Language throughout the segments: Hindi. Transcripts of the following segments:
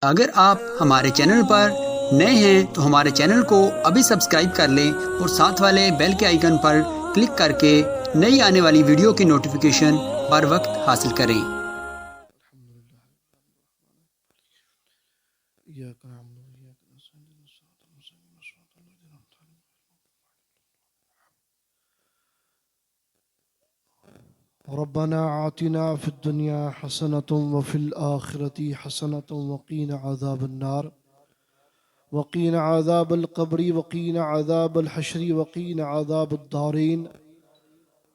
अगर आप हमारे चैनल पर नए हैं तो हमारे चैनल को अभी सब्सक्राइब कर लें और साथ वाले बेल के आइकन पर क्लिक करके नई आने वाली वीडियो की नोटिफिकेशन बर वक्त हासिल करें। रब्बना आतिना फिद्दुनिया हसनतुम व फिल आखिरति हसनतुम वक़ीना अज़ाबन्नार वक़ीना अज़ाबल क़ब्रि वक़ीना अज़ाबल हश्रि वक़ीना अज़ाबद्दारीन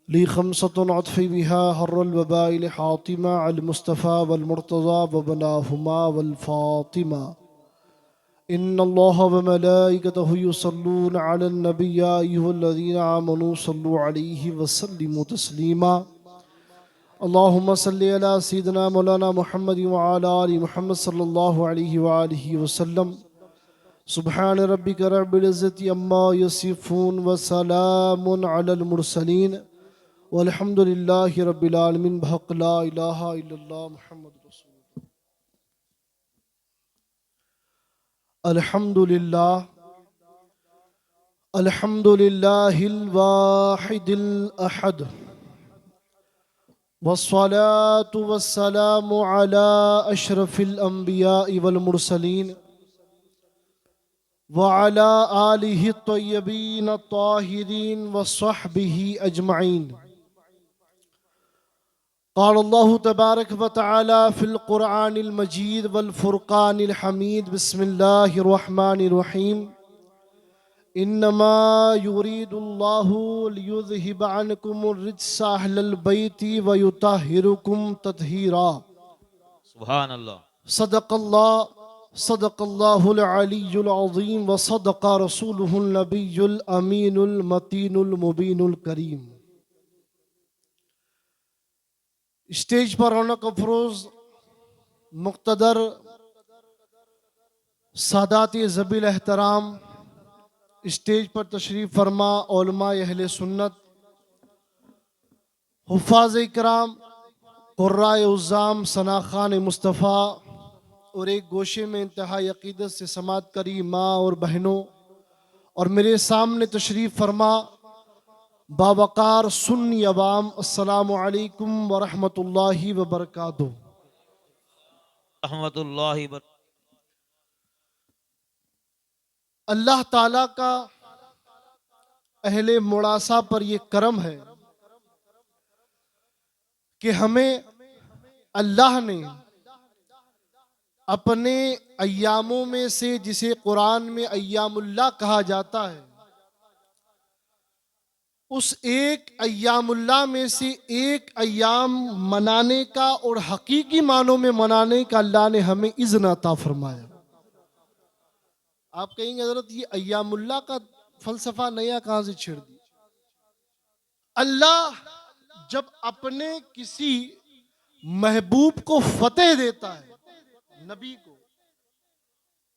ली खमसतुन अत्फ़ी बिहा हर्रल वबाइल हातिमा अल मुस्तफ़ा वल मुर्तज़ा व बनाहुमा वल फ़ातिमा इन्नल्लाह व मलाइकतहु युसल्लूना अलन नबी या अय्युहल्लज़ीना आमनू सल्लु अलैहि व सल्लिमू तस्लीमा अल्लाहुम्मा सल्लि अला सय्यिदिना मौलाना मुहम्मद व अला आलि मुहम्मद सल्लल्लाहु अलैहि व आलिहि वसल्लम। सुब्हान रब्बिका रब्बिल इज़्ज़ति अम्मा यसिफून व सलामुन अलल मुरसलीन वल्हम्दुलिल्लाहि रब्बिल आलमीन बहक़ ला इलाहा इल्लल्लाह मुहम्मद रसूलुल्लाह। अल्हम्दुलिल्लाह अल्हम्दुलिल्लाहिल वाहिदिल अहद वस्सलातु वस्सलामु अला अशरफिल अंबिया वल मुरसलीन व अला आलिहि तय्यबीन ताहिरीन व स्वहबिही अजमईन। क़ाल अल्लाहु तबारक व तआला फ़िल क़ुरआनिल मजीद वल फ़ुरक़ानिल हमीद। बिस्मिल्लाहिर रहमानिर रहीम। इन्नमा युरीदुल्लाहु लियुज़हिब अन्कुमुर रिज्सा अहलल बैति व युतहिरुकुम तत्हीरा। सुभान अल्लाह। सदक़ल्लाह सदक़ल्लाहुल अलीयुल अज़ीम व सदक़ रसूलुहुन नबियुल अमीनुल मतीनुल मुबीनुल करीम। स्टेज पर रौनक अफरोज़ मुक़्तदर सादात ज़बील एहतराम, स्टेज पर तशरीफ़ फरमा उलमा अहले सुन्नत, हुफ़ाज़ इकराम, क़ुर्राए उज़्ज़ाम, सनाख़ान मुस्तफ़ा और एक गोशे में इंतहाई अक़ीदत से समात करी माँ और बहनों, और मेरे सामने तशरीफ़ फरमा बावक़ार सुन्नी अवाम, अस्सलामु अलैकुम व रहमतुल्लाहि व बरकातुहू। रहमतुल्लाहि व अल्लाह ताला का अहले मुड़ासा पर ये करम है कि हमें अल्लाह ने अपने अय्यामों में से, जिसे कुरान में अय्यामुल्लाह कहा जाता है, उस एक अय्यामुल्लाह में से एक अय्याम मनाने का और हकीकी मानों में मनाने का अल्लाह ने हमें इज़्न अता फरमाया। आप कहेंगे हज़रत ये अय्यामुल्लाह का फलसफा नया कहाँ से छेड़ दिया? अल्लाह जब अपने किसी महबूब को फतेह देता है, नबी को,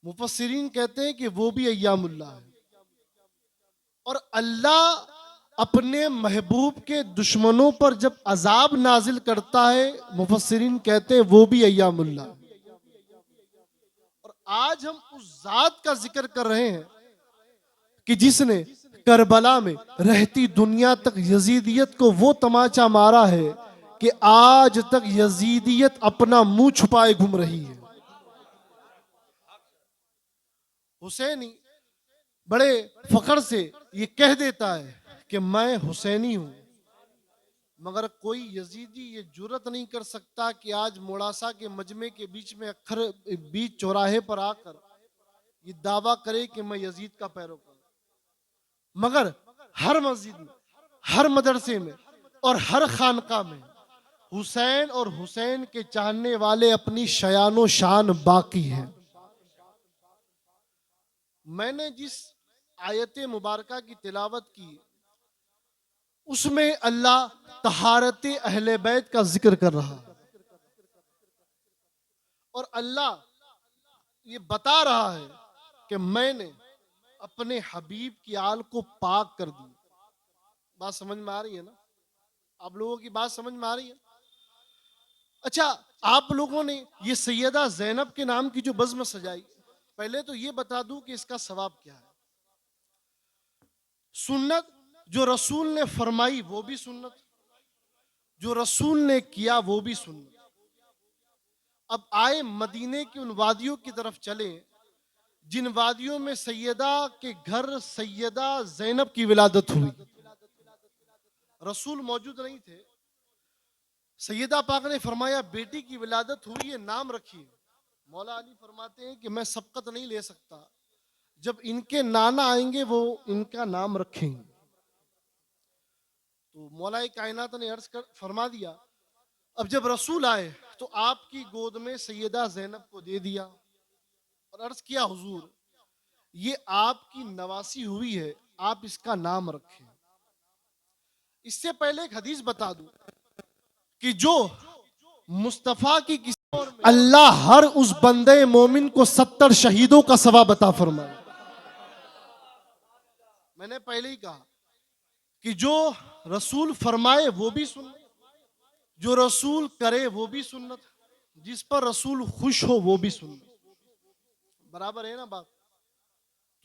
मुफस्सिरीन कहते हैं कि वो भी अय्यामुल्लाह है। और अल्लाह अपने महबूब के दुश्मनों पर जब अजाब नाजिल करता है, मुफस्सिरीन कहते हैं वो भी अय्यामुल्लाह है। और आज हम उस जात का जिक्र कर रहे हैं कि जिसने करबला में रहती दुनिया तक यजीदियत को वो तमाचा मारा है कि आज तक यजीदियत अपना मुंह छुपाए घूम रही है। हुसैनी बड़े फख्र से ये कह देता है कि मैं हुसैनी हूं, मगर कोई यजीदी ये जुर्रत नहीं कर सकता कि आज मुड़ासा के मजमे के बीच में अखर बीच चौराहे पर आकर ये दावा करे कि मैं यजीद का पैरोकार। मगर हर मस्जिद में, हर मदरसे में और हर खानका में हुसैन और हुसैन के चाहने वाले अपनी शयानो शान बाकी हैं। मैंने जिस आयत मुबारका की तिलावत की उसमें अल्लाह तहारत अहले बैत का जिक्र कर रहा है और अल्लाह ये बता रहा है कि मैंने अपने हबीब की आल को पाक कर दी। बात समझ में आ रही है ना? आप लोगों की बात समझ में आ रही है? अच्छा, आप लोगों ने ये सैयदा ज़ैनब के नाम की जो बज़्म सजाई, पहले तो ये बता दूं कि इसका सवाब क्या है। सुन्नत जो रसूल ने फरमाई वो भी सुन्नत, जो रसूल ने किया वो भी सुन्नत। अब आए मदीने की उन वादियों की तरफ चले जिन वादियों में सैयदा के घर सैयदा ज़ैनब की विलादत हुई। रसूल मौजूद नहीं थे, सैयदा पाक ने फरमाया बेटी की विलादत हुई है, नाम रखिए। मौला अली फरमाते हैं कि मैं सबकत नहीं ले सकता, जब इनके नाना आएंगे वो इनका नाम रखेंगे। तो मौला कायनात ने अर्ज कर फरमा दिया, अब जब रसूल आए तो आपकी गोद में सैयदा ज़ैनब को दे दिया और अर्ज किया हुजूर ये आपकी नवासी हुई है, आप इसका नाम रखें। इससे पहले एक हदीस बता दूं कि जो मुस्तफा की किसी अल्लाह हर उस बंदे मोमिन को 70 शहीदों का सवाब अता फरमाए। मैंने पहले ही कहा कि जो रसूल फरमाए वो भी सुन्नत, जो रसूल करे वो भी सुन्नत, जिस पर रसूल खुश हो वो भी सुन्नत। बराबर है ना बात।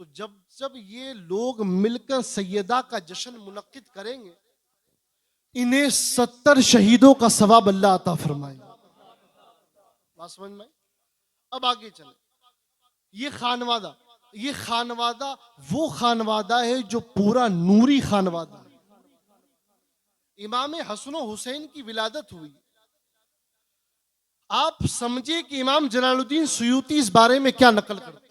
तो जब जब ये लोग मिलकर सैयदा का जश्न मुनक्किद करेंगे, इन्हें 70 शहीदों का सवाब अल्लाह अता फरमाएगा। बात समझ में? अब आगे चले। ये खानवादा वो खानवादा है जो पूरा नूरी खानवादा है। इमाम हसन हुसैन की विलादत हुई, आप समझिए कि इमाम जलालुद्दीन सुयूती इस बारे में क्या नकल करते हैं।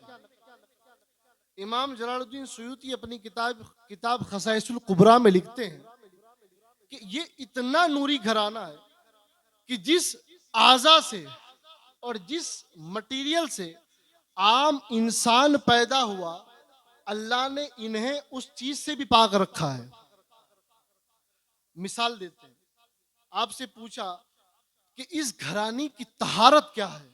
इमाम जलालुद्दीन सुयूती अपनी किताब खसाइसुल कुबरा में लिखते हैं कि ये इतना नूरी घराना है कि जिस आज़ा से और जिस मटेरियल से आम इंसान पैदा हुआ, अल्लाह ने इन्हें उस चीज से भी पाक रखा है। मिसाल देते हैं, आपसे पूछा कि इस घरानी की तहारत क्या है,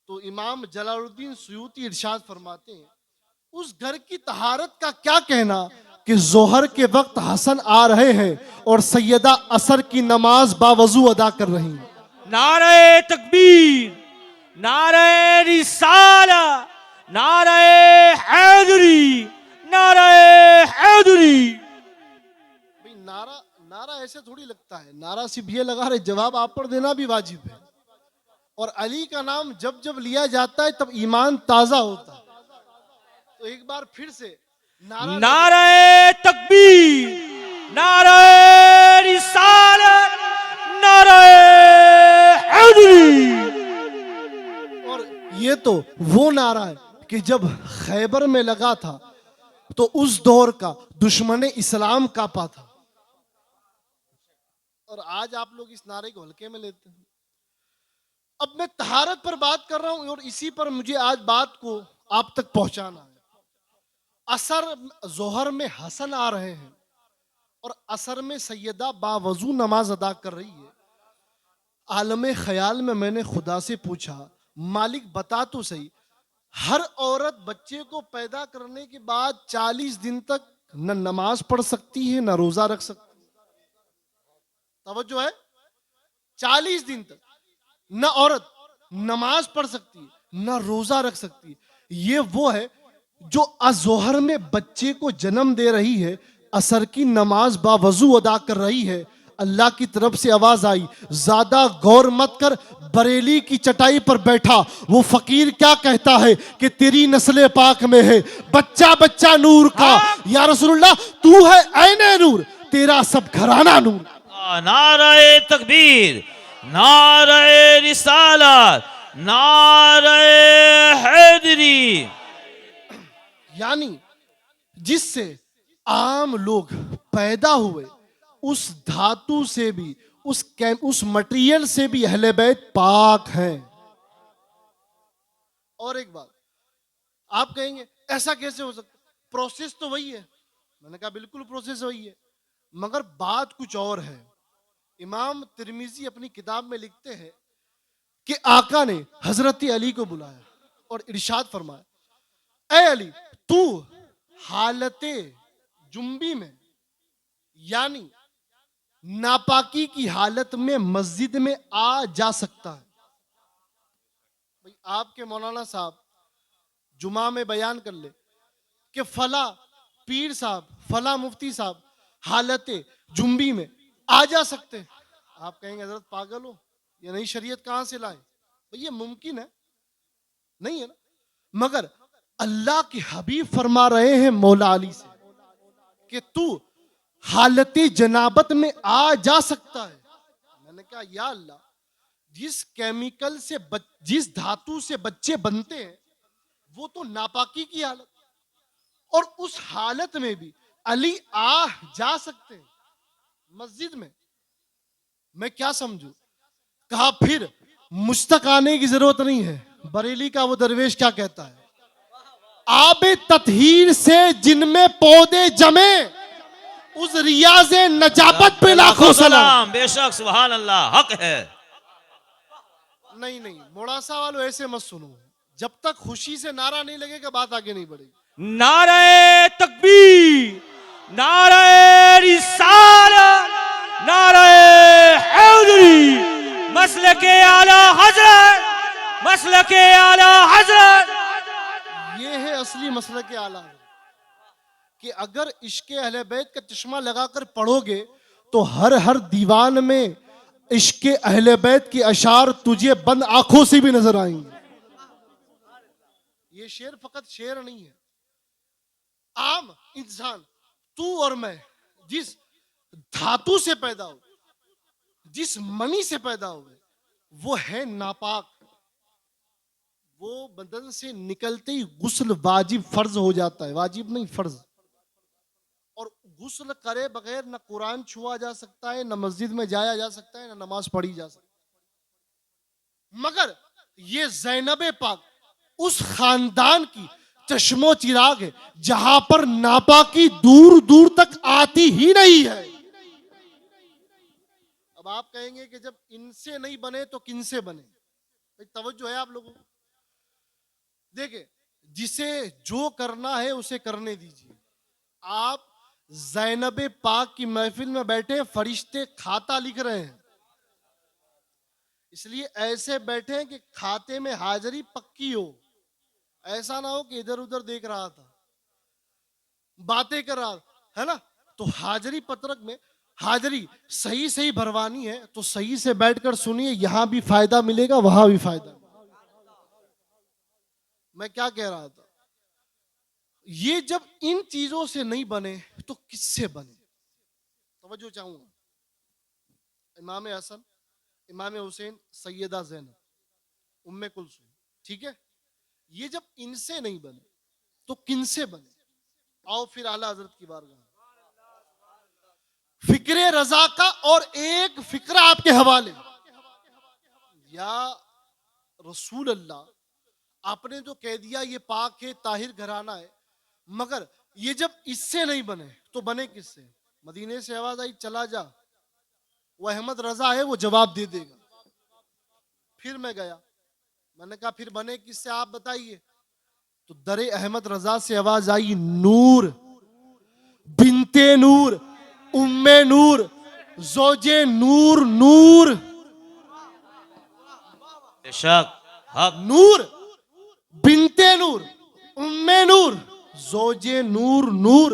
तो इमाम जलालुद्दीन सुयूती इरशाद फरमाते हैं उस घर की तहारत का क्या कहना कि जोहर के वक्त हसन आ रहे हैं और सैयदा असर की नमाज बावजू अदा कर रही हैं। नारे तकबीर, नारे रिसाला, नारे हैदरी, नारे हैदरी। भाई नारा ऐसे थोड़ी लगता है, नारा सिर्फ ये लगा रहे, जवाब आप पर देना भी वाजिब है। और अली का नाम जब जब लिया जाता है तब ईमान ताजा होता है। तो एक बार फिर से नारे तकबीर, नारे रिसालत, नारे हैदरी। और ये तो वो नारा है कि जब खैबर में लगा था तो उस दौर का दुश्मन इस्लाम कांपा था, और आज आप लोग इस नारे को हल्के में लेते हैं। अब मैं तहारत पर बात कर रहा हूं और इसी पर मुझे आज बात को आप तक पहुंचाना है। असर जोहर में हसन आ रहे हैं और असर में सैयदा बावजू नमाज अदा कर रही है। आलम ख्याल में मैंने खुदा से पूछा, मालिक बता तो सही, हर औरत बच्चे को पैदा करने के बाद 40 दिन तक न नमाज पढ़ सकती है न रोजा रख सकती है। तवज्जो है, 40 दिन तक न औरत नमाज पढ़ सकती है न रोजा रख सकती है। ये वो है जो अजोहर में बच्चे को जन्म दे रही है, असर की नमाज बावजू अदा कर रही है। अल्लाह की तरफ से आवाज आई, ज्यादा गौर मत कर, बरेली की चटाई पर बैठा वो फकीर क्या कहता है कि तेरी नस्ल पाक में है बच्चा बच्चा नूर का। या रसूलुल्लाह तू है ऐने नूर, तेरा सब घराना नूर। नारे तकबीर, नारे रिसालत, नारे हैदरी। यानी जिससे आम लोग पैदा हुए उस धातु से भी, उस मटेरियल से भी अहले बैत पाक हैं। और एक बात आप कहेंगे ऐसा कैसे हो सकता, प्रोसेस तो वही है। मैंने कहा बिल्कुल प्रोसेस वही है, मगर बात कुछ और है। इमाम तिरमिजी अपनी किताब में लिखते हैं कि आका ने हजरत अली को बुलाया और इरशाद फरमाया, ऐ अली तू हालते जुम्बी में, यानी नापाकी की हालत में मस्जिद में आ जा सकता है। भाई आपके मौलाना साहब जुमा में बयान कर ले कि फला पीर साहब, फला मुफ्ती साहब हालत जुम्बी में आ जा सकते हैं। आप कहेंगे हजरत पागल हो, ये नई शरीयत कहां से लाए? भाई ये मुमकिन है? नहीं है ना। मगर अल्लाह के हबीब फरमा रहे हैं मौला अली से कि तू हालत जनाबत में आ जा सकता है। मैंने कहा या अल्लाह, जिस केमिकल से जिस धातु से बच्चे बनते हैं वो तो नापाकी की हालत, और उस हालत में भी अली आ जा सकते हैं मस्जिद में। मैं क्या समझू? कहा फिर मुझ तक आने की जरूरत नहीं है। बरेली का वो दरवेश क्या कहता है? आबे ततहीर से जिनमें पौधे जमे, उस रियाज नजाबत पे लाखों सलाम। बेशक, सुभान अल्लाह, हक है। नहीं नहीं, मोड़ासा वालों ऐसे मत सुनो। जब तक खुशी से नारा नहीं लगेगा बात आगे नहीं बढ़ेगी। नारे तकबीर, नारे रिसालत, नारे हैदरी, मसलके आला हजरत, मसलके आला हजरत। ये है असली मसलके आला कि अगर इश्के अहले बैत का चश्मा लगाकर पढ़ोगे तो हर दीवान में इश्के अहले बैत की अशार तुझे बंद आंखों से भी नजर आएंगे। ये शेर फकत शेर नहीं है। आम इंसान तू और मैं जिस धातु से पैदा हो, जिस मनी से पैदा हुए, वो है नापाक। वो बदन से निकलते ही गुस्ल वाजिब फर्ज हो जाता है, वाजिब नहीं फर्ज। और गुस्ल करे बगैर न कुरान छुआ जा सकता है, न मस्जिद में जाया जा सकता है, न नमाज पढ़ी जा सकती है। मगर ये ज़ैनब पाक उस खानदान की चश्मो चिराग है जहां पर नापाकी दूर दूर तक आती ही नहीं है। अब आप कहेंगे कि जब इनसे नहीं बने तो किनसे बने? भाई तवज्जो है आप लोगों को। देखिए, जिसे जो करना है उसे करने दीजिए। आप ज़ैनब पाक की महफिल में बैठे, फरिश्ते खाता लिख रहे हैं, इसलिए ऐसे बैठे कि खाते में हाजिरी पक्की हो। ऐसा ना हो कि इधर उधर देख रहा था, बातें कर रहा है ना। तो हाजिरी पत्रक में हाजिरी सही सही भरवानी है तो सही से बैठकर सुनिए, यहां भी फायदा मिलेगा, वहां भी फायदा। मैं क्या कह रहा था? ये जब इन चीजों से नहीं बने तो किससे बने? तवज्जो चाहूंगा। इमाम हसन, इमाम हुसैन, सैयदा ज़ैनब, उम्मे कुलसूम, ठीक है, ये जब इनसे नहीं बने तो किनसे बने? आओ फिर आला हजरत की बारगाह। फिक्रे रजा का और एक फिक्रा आपके हवाले। या रसूल अल्लाह, आपने तो कह दिया ये पाक है, ताहिर घराना है, मगर ये जब इससे नहीं बने तो बने किससे? मदीने से आवाज आई चला जा, वो अहमद रजा है, वो जवाब दे देगा। फिर मैं गया, मैंने कहा फिर बने किससे आप बताइए? तो दरे अहमद रजा से आवाज आई, नूर बिनते नूर, उम्मे नूर, जोजे नूर, नूर। बेशक, हक। नूर बिनते नूर, उम्मे नूर, जोजे नूर, नूर,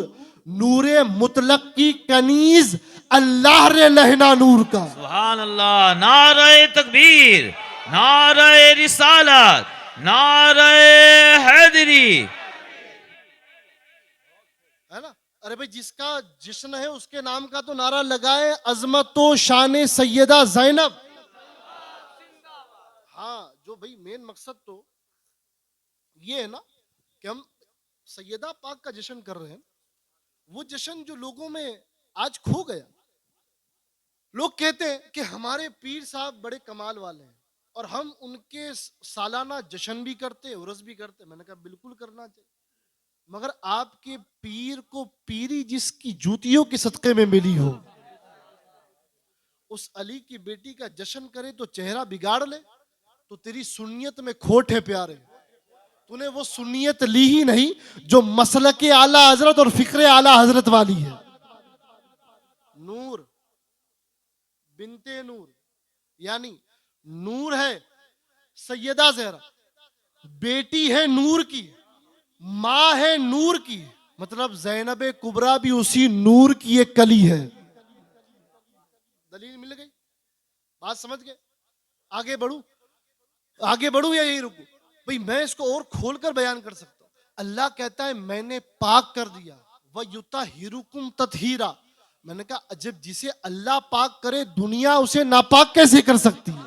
नूरे मुतलक की कनीज अल्लाह रे लहना नूर का। सुभान अल्लाह। नारे तकबीर, नारे रिसालत, नारे हैदरी। है ना? अरे भाई, जिसका जिस्म है उसके नाम का तो नारा लगाए, अजमतो शान सैयदा ज़ैनब। हाँ, जो भाई मेन मकसद तो ये है ना कि हम सैयदा पाक का जश्न कर रहे हैं, वो जश्न जो लोगों में आज खो गया। लोग कहते हैं कि हमारे पीर साहब बड़े कमाल वाले हैं और हम उनके सालाना जश्न भी करते, उर्स भी करते। मैंने कहा बिल्कुल करना चाहिए, मगर आपके पीर को पीरी जिसकी जूतियों के सदक़े में मिली हो, उस अली की बेटी का जश्न करे तो चेहरा बिगाड़ ले, तो तेरी सुन्नियत में खोट है प्यारे। तूने वो सुन्नियत ली ही नहीं जो मसलके आला हजरत और फिक्रे आला हजरत वाली है। नूर बिनते नूर, यानी नूर है सैयदा ज़हरा, बेटी है नूर की, माँ है नूर की, मतलब ज़ैनब कुबरा भी उसी नूर की एक कली है। दलील मिल गई, बात समझ गए? आगे बढ़ू या यही रुकू? भाई मैं इसको और खोलकर बयान कर सकता हूं। अल्लाह कहता है मैंने पाक कर दिया, वह युताहिरुकुम तत्हीरा। मैंने कहा अजब, जिसे अल्लाह पाक करे दुनिया उसे नापाक कैसे कर सकती है?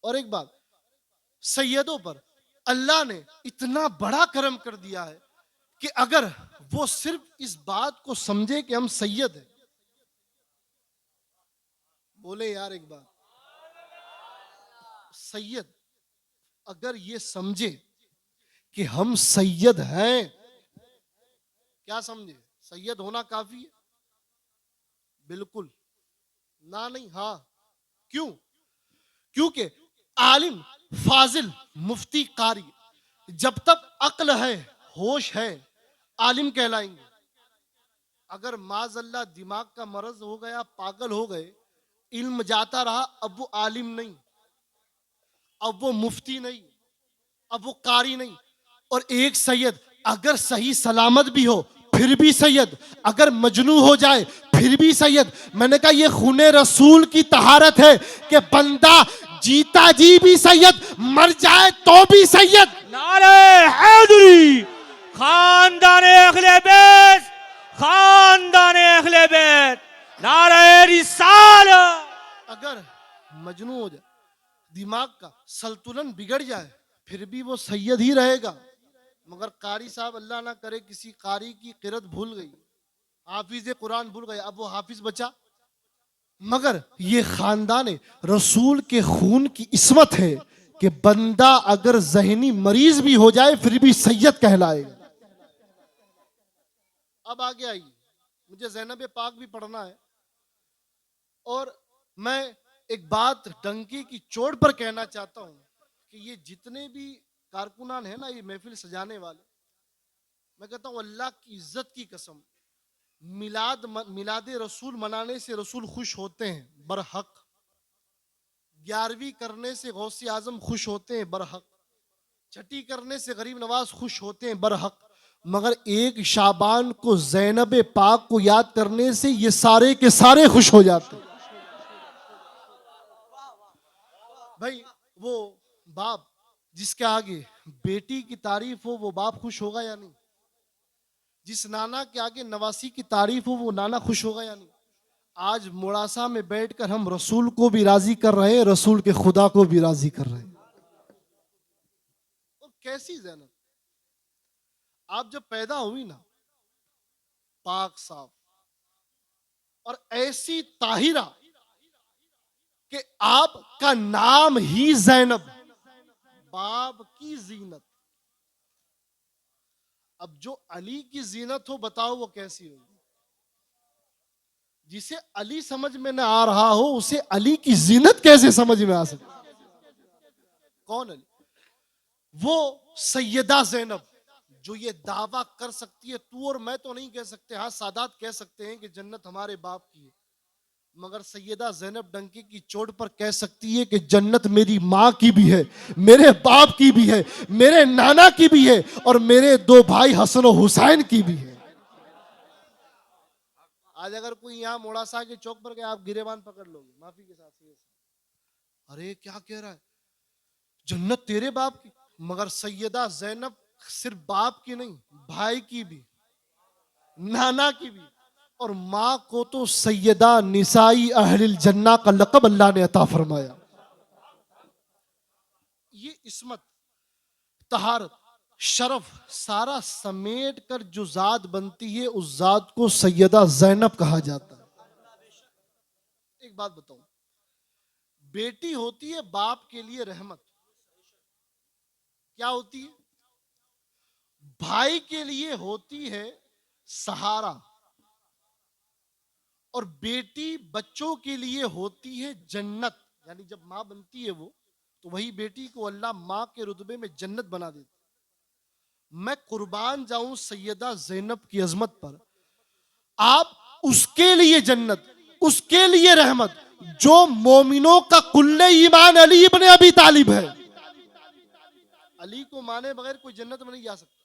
और एक बात, सैयदों पर अल्लाह ने इतना बड़ा करम कर दिया है कि अगर वो सिर्फ इस बात को समझे कि हम सैयद हैं, बोले यार एक बात, सैयद अगर ये समझे कि हम सैयद हैं, क्या समझे? सैयद होना काफी है? बिल्कुल ना, नहीं, हाँ। क्यों? क्योंकि आलिम, फाजिल, मुफ्ती, कारी, जब तक अक्ल है, होश है, आलिम कहलाएंगे। अगर माज़अल्लाह दिमाग का मरज हो गया, पागल हो गए, इल्म जाता रहा, अब वो आलिम नहीं, अब वो मुफ्ती नहीं, अब वो कारी नहीं। और एक सैयद अगर सही सलामत भी हो फिर भी सैयद, अगर मजनू हो जाए फिर भी सैयद। मैंने कहा ये खूने रसूल की तहारत है कि बंदा जीता जी भी सैयद, मर जाए तो भी सैयद। नारे हैदरी, खानदाने अहले बैत, खानदाने अहले बैत, नारे रिसालत। अगर मजनू हो जाए, दिमाग का संतुलन बिगड़ जाए, फिर भी वो सैयद ही रहेगा। मगर कारी साहब, अल्लाह ना करे किसी कारी की किरत भूल गई, हाफिज कुरान भूल गए, अब वो हाफिज बचा। मगर ये खानदान रसूल के खून की इस्मत है कि बंदा अगर जहनी मरीज भी हो जाए फिर भी सैयद कहलाएगा। अब आगे आइए, मुझे ज़ैनब पाक भी पढ़ना है, और मैं एक बात डंकी की चोट पर कहना चाहता हूं कि ये जितने भी कारकुनान है ना, ये महफिल सजाने वाले, मैं कहता हूं अल्लाह की इज्जत की कसम, मिलाद रसूल मनाने से रसूल खुश होते हैं बरहक, 11वीं करने से गौसे आजम खुश होते हैं बरहक, छठी करने से गरीब नवाज खुश होते हैं बरहक, मगर एक शाबान को ज़ैनब पाक को याद करने से ये सारे के सारे खुश हो जाते हैं। भाई वो बाप जिसके आगे बेटी की तारीफ हो, वो बाप खुश होगा या नहीं? जिस नाना के आगे नवासी की तारीफ हो, वो नाना खुश होगा या नहीं? आज मुड़ासा में बैठकर हम रसूल को भी राजी कर रहे हैं, रसूल के खुदा को भी राजी कर रहे हैं। और कैसी ज़ैनब, आप जब पैदा हुई ना, पाक साफ और ऐसी ताहिरा कि आपका नाम ही ज़ैनब, बाप की जीनत। अब जो अली की जीनत हो, बताओ वो कैसी होगी? जिसे अली समझ में ना आ रहा हो, उसे अली की जीनत कैसे समझ में आ सकती? कौन अली? वो सैयदा ज़ैनब जो ये दावा कर सकती है, तू और मैं तो नहीं कह सकते, हाँ सादात कह सकते हैं कि जन्नत हमारे बाप की है, मगर सैयदा ज़ैनब डंकी की चोट पर कह सकती है कि जन्नत मेरी माँ की भी है, मेरे बाप की भी है, मेरे नाना की भी है, और मेरे 2 भाई हसन और हुसैन की भी है। आज अगर कोई यहाँ मोड़ासा के चौक पर गया, आप गिरेबान पकड़ लोगे माफी के साथ, अरे क्या कह रहा है, जन्नत तेरे बाप की। मगर सैयदा ज़ैनब सिर्फ बाप की नहीं, भाई की भी, नाना की भी, और माँ को तो सैयदा निसाई अहलिल जन्ना का लक़ब अल्लाह ने अता फरमाया। ये इस्मत, तहारत, शरफ सारा समेट कर जो जात बनती है, उस जात को सैयदा ज़ैनब कहा जाता है। एक बात बताऊं, बेटी होती है बाप के लिए रहमत, क्या होती है? भाई के लिए होती है सहारा, और बेटी बच्चों के लिए होती है जन्नत। यानी जब माँ बनती है वो, तो वही बेटी को अल्लाह माँ के रुतबे में जन्नत बना देती। मैं कुर्बान जाऊं सैयदा ज़ैनब की अजमत पर, आप उसके लिए जन्नत, उसके लिए रहमत जो मोमिनों का कुल्ले ईमान अली इब्ने अबी तालिब है। अली को माने बगैर कोई जन्नत में नहीं जा सकता।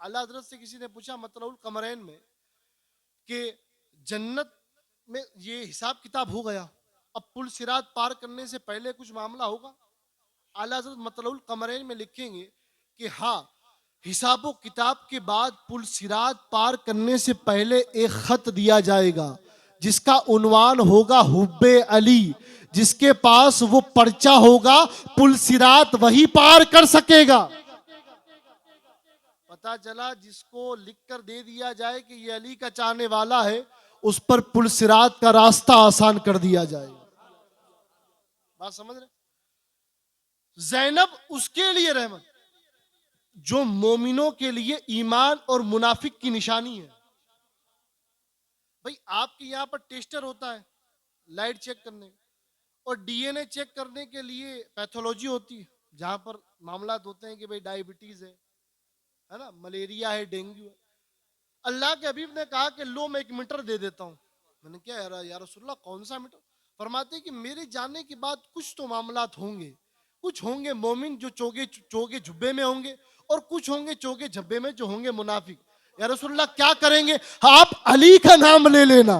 आला हजरत से किसी ने पूछा मतलउल कमरैन में कि जन्नत में ये हिसाब किताब हो गया, अब पुल सिरात पार करने से पहले कुछ मामला होगा? आला हजरत मतलउल कमरैन में लिखेंगे कि हाँ, हिसाबो किताब के बाद पुल सिरात पार करने से पहले एक खत दिया जाएगा जिसका उन्वान होगा हुब्बे अली। जिसके पास वो पर्चा होगा पुल सिरात वही पार कर सकेगा। पता चला जिसको लिखकर दे दिया जाए कि ये अली का चाहने वाला है, उस पर पुल सिरात का रास्ता आसान कर दिया जाएगा। बात समझ रहे? ज़ैनब उसके लिए रहमत जो मोमिनों के लिए ईमान और मुनाफिक की निशानी है। भाई आपके यहां पर टेस्टर होता है लाइट चेक करने, और डीएनए चेक करने के लिए पैथोलॉजी होती है जहां पर मामला होते हैं कि भाई डायबिटीज है ना, मलेरिया है, डेंगू है। अल्लाह के हबीब ने कहा कि लो मैं एक मीटर दे देता हूं। मैंने क्या या रसूलल्लाह कौन सा मीटर? फरमाते कि मेरे जाने के बाद कुछ तो मामलात होंगे, कुछ होंगे मोमिन जो चोगे झुब्बे में होंगे, और कुछ होंगे चोगे झब्बे में जो होंगे मुनाफिक। या रसूलल्लाह क्या करेंगे? आप अली का नाम ले लेना।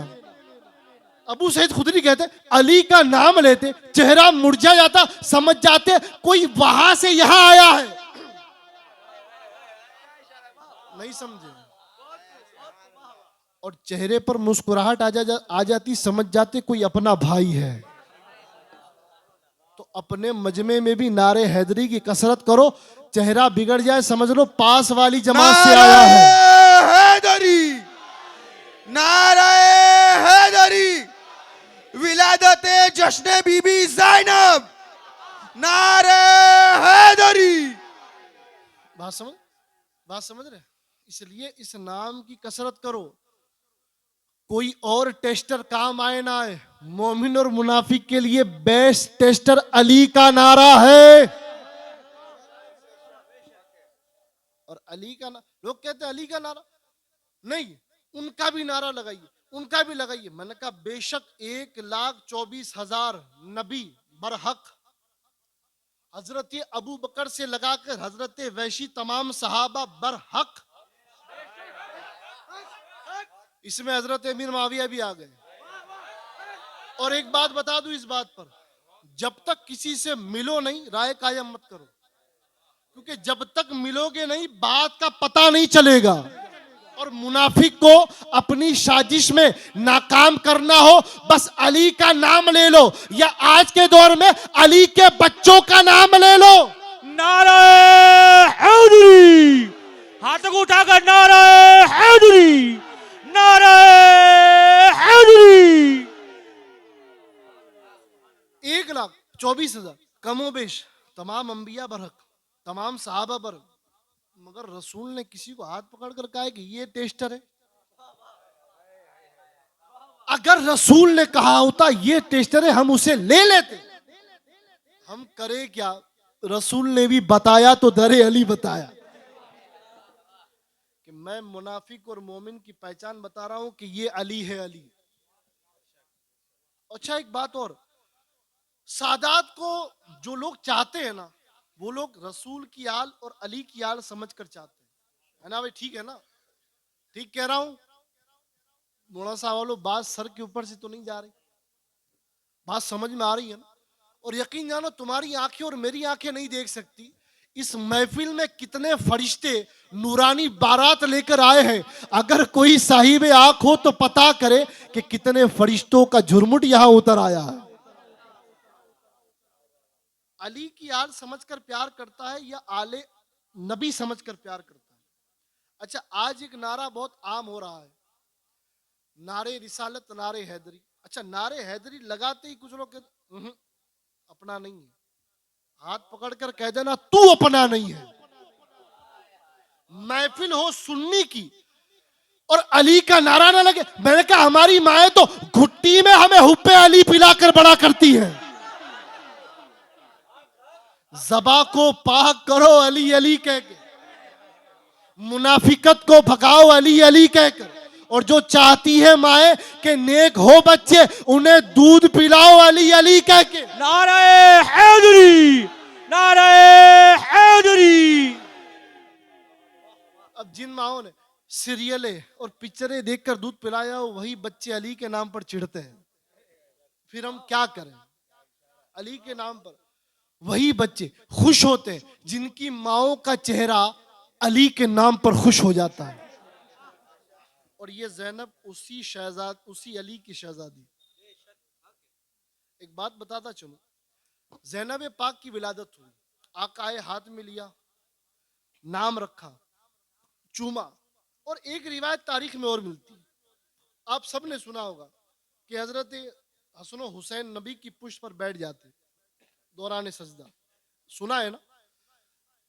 अबू सईद खुदरी कहते अली का नाम लेते चेहरा मुरझा जाता, समझ जाते कोई वहां से यहां आया है। नहीं समझे? और चेहरे पर मुस्कुराहट आ जाती, समझ जाते कोई अपना भाई है। तो अपने मजमे में भी नारे हैदरी की कसरत करो, चेहरा बिगड़ जाए समझ लो पास वाली जमात से आया है। हैदरी, नारे हैदरी, विलादते जश्न बीबी ज़ैनब, नारे हैदरी। बात समझ रहे? इसलिए इस नाम की कसरत करो, कोई और टेस्टर काम आए ना आए, मोमिन और मुनाफिक के लिए बेस्ट टेस्टर अली का नारा है। और अली का लोग कहते हैं अली का नारा नहीं, उनका भी नारा लगाइए, उनका भी लगाइए। मैंने कहा बेशक 1,24,000 नबी बरहक, हजरत अबू बकर से लगाकर हजरत वैशी तमाम सहाबा बरहक। इसमें हजरत अमीर माविया भी आ गए। और एक बात बता दूं इस बात पर, जब तक किसी से मिलो नहीं राय कायम मत करो, क्योंकि जब तक मिलोगे नहीं बात का पता नहीं चलेगा। और मुनाफिक को अपनी साजिश में नाकाम करना हो, बस अली का नाम ले लो, या आज के दौर में अली के बच्चों का नाम ले लो। नारे हैदरी, हाथों को उठाकर नारे हैदरी, नारे हैदरी। 1,24,000 कमोबेश तमाम अंबिया बरहक, तमाम सहाबा बरहक, मगर रसूल ने किसी को हाथ पकड़कर कहा है कि ये टेस्टर है। अगर रसूल ने कहा होता ये टेस्टर है, हम उसे ले लेते। हम करे क्या? रसूल ने भी बताया तो दरे अली बताया कि मैं मुनाफिक और मोमिन की पहचान बता रहा हूं कि ये अली है, अली। अच्छा एक बात और, सादात को जो लोग चाहते हैं ना, वो लोग रसूल की आल और अली की आल समझकर चाहते हैं, है ना भाई? ठीक है ना? ठीक कह रहा हूं? मोड़ा साहब वालों, बात सर के ऊपर से तो नहीं जा रही, बात समझ में आ रही है ना? और यकीन जानो तुम्हारी आंखें और मेरी आंखें नहीं देख सकती इस महफिल में कितने फरिश्ते नूरानी बारात लेकर आए हैं। अगर कोई साहिब आंख हो तो पता करे कि कितने फरिश्तों का झुरमुट यहां उतर आया है। अली की आल समझकर प्यार करता है या आले नबी समझकर प्यार करता है? अच्छा आज एक नारा बहुत आम हो रहा है, नारे रिसालत, नारे हैदरी। अच्छा नारे हैदरी लगाते ही कुछ लोग कहते अपना नहीं है, हाथ पकड़कर कह देना तू अपना नहीं है। महफिल हो सुन्नी की और अली का नारा ना लगे। मैंने कहा हमारी माए तो घुट्टी में हमें हुब्बे अली पिलाकर बड़ा करती है। ज़बा को पाक करो अली अली कहकर, मुनाफिकत को भगाओ अली अली कहकर, और जो चाहती है माए कि नेक हो बच्चे, उन्हें दूध पिलाओ अली अली कह के। नारे हैदरी, नारे हैदरी। अब जिन माओं ने सीरियलें और पिक्चरें देखकर दूध पिलाया हो, वही बच्चे अली के नाम पर चिढ़ते हैं। फिर हम क्या करें? अली के नाम पर वही बच्चे खुश होते हैं जिनकी माओं का चेहरा अली के नाम पर खुश हो जाता है। और ये ज़ैनब उसी अली की शहजादी। एक बात बताता चलो, ज़ैनब पाक की विलादत हुई, आका आए, हाथ में लिया, नाम रखा, चूमा। और एक रिवायत तारीख में और मिलती है, आप सबने सुना होगा कि हजरत हसन हुसैन नबी की पुष्ट पर बैठ जाते दौरान सजदा। सुना है ना?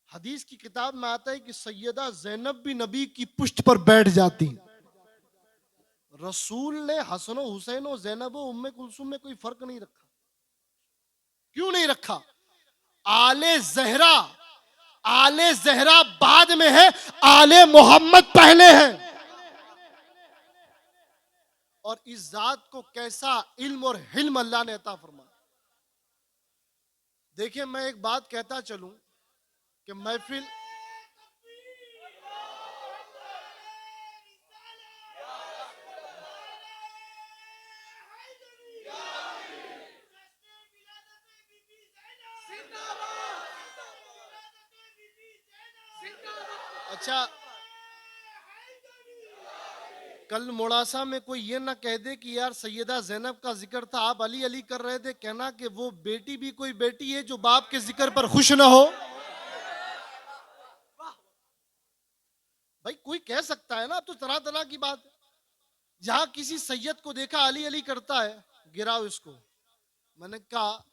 हदीस की किताब में आता है कि सैयदा ज़ैनब भी नबी की पुष्ट पर बैठ जाती। रसूल ने हसन हुसैन और ज़ैनब और उम्मे कुलसुम में कोई फर्क नहीं रखा। क्यों नहीं रखा? आले ज़हरा बाद में है, आले मोहम्मद पहले है। और इस जात को कैसा इल्म और हिल्म अल्लाह ने अता फरमाया। देखिए, मैं एक बात कहता चलूं कि महफिल अच्छा, कल मोड़ासा में कोई ये ना कह दे कि यार सैयदा ज़ैनब का जिक्र था, आप अली अली कर रहे थे, कहना कि वो बेटी भी कोई बेटी है जो बाप के जिक्र पर खुश ना हो। भाई कोई कह सकता है ना, अब तो तरह तरह की बात है। जहां किसी सैयद को देखा अली अली करता है, गिराओ इसको। मैंने कहा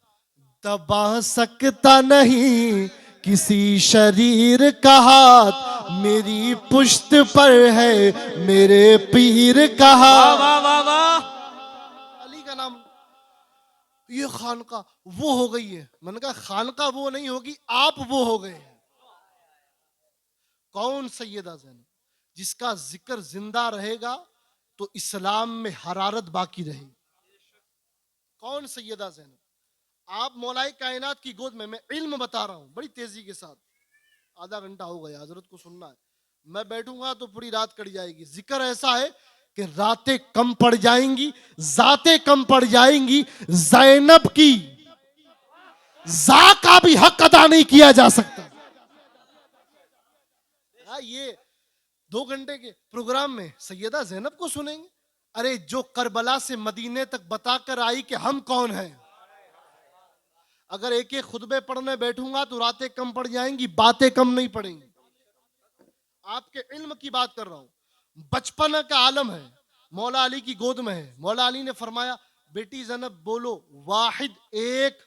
दबा सकता नहीं किसी शरीर का हाथ, मेरी पुश्त पर है मेरे पीर का हाथ। वाह वाह वाह। अली का नाम, ये खानका वो हो गई है। मैंने कहा खानका वो नहीं होगी, आप वो हो गए हैं। कौन सैयदा ज़ैनब? जिसका जिक्र जिंदा रहेगा तो इस्लाम में हरारत बाकी रहेगी। कौन सैयदा ज़ैनब? आप मौलाए कायनात की गोद में, मैं इल्म बता रहा हूं बड़ी तेजी के साथ। आधा घंटा हो गया, हजरत को सुनना है। मैं बैठूंगा तो पूरी रात कट जाएगी। जिक्र ऐसा है कि रातें कम पड़ जाएंगी, जातें कम पड़ जाएंगी। ज़ैनब की जा का भी हक अदा नहीं किया जा सकता। ये 2 घंटे के प्रोग्राम में सैयदा ज़ैनब को सुनेंगे? अरे जो करबला से मदीने तक बताकर आई कि हम कौन हैं। अगर एक एक खुतबे पढ़ने बैठूंगा तो रातें कम पड़ जाएंगी, बातें कम नहीं पड़ेंगी। आपके इल्म की बात कर रहा हूं। बचपन का आलम है, मौला अली की गोद में है। मौला अली ने फरमाया बेटी ज़ैनब बोलो वाहिद एक।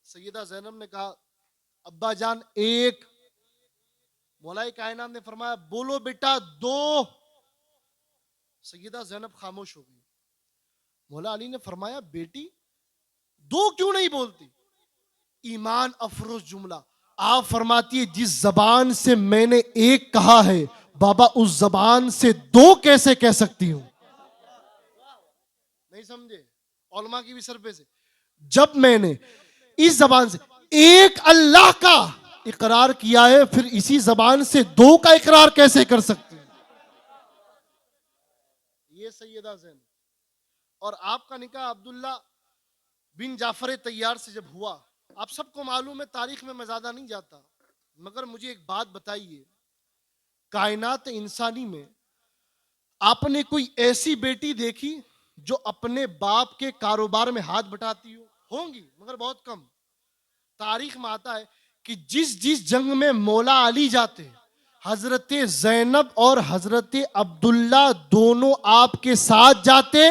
सैयदा ज़ैनब ने कहा अब्बा जान एक। मौलाए कायनात ने फरमाया बोलो बेटा दो। सैयदा ज़ैनब खामोश हो गई। मौला अली ने फरमाया बेटी दो क्यों नहीं बोलती? ईमान अफरोज जुमला। आप फरमाती है जिस जबान से मैंने एक कहा है, बाबा उस जबान से दो कैसे कह सकती हूं? नहीं समझे? उलमा की भी सर पे से, जब मैंने इस जबान से एक अल्लाह का इकरार किया है, फिर इसी जबान से दो का इकरार कैसे कर सकते हैं? ये सैयदा ज़ैनब। और आपका निकाह अब्दुल्ला बिन जाफर तैयार से जब हुआ, आप सबको मालूम है, तारीख में मैं ज्यादा नहीं जाता, मगर मुझे एक बात बताइए, कायनात इंसानी में आपने कोई ऐसी बेटी देखी जो अपने बाप के कारोबार में हाथ बटाती हो? होंगी मगर बहुत कम। तारीख में आता है कि जिस जिस जंग में मौला अली जाते, हजरत ज़ैनब और हजरत अब्दुल्ला दोनों आपके साथ जाते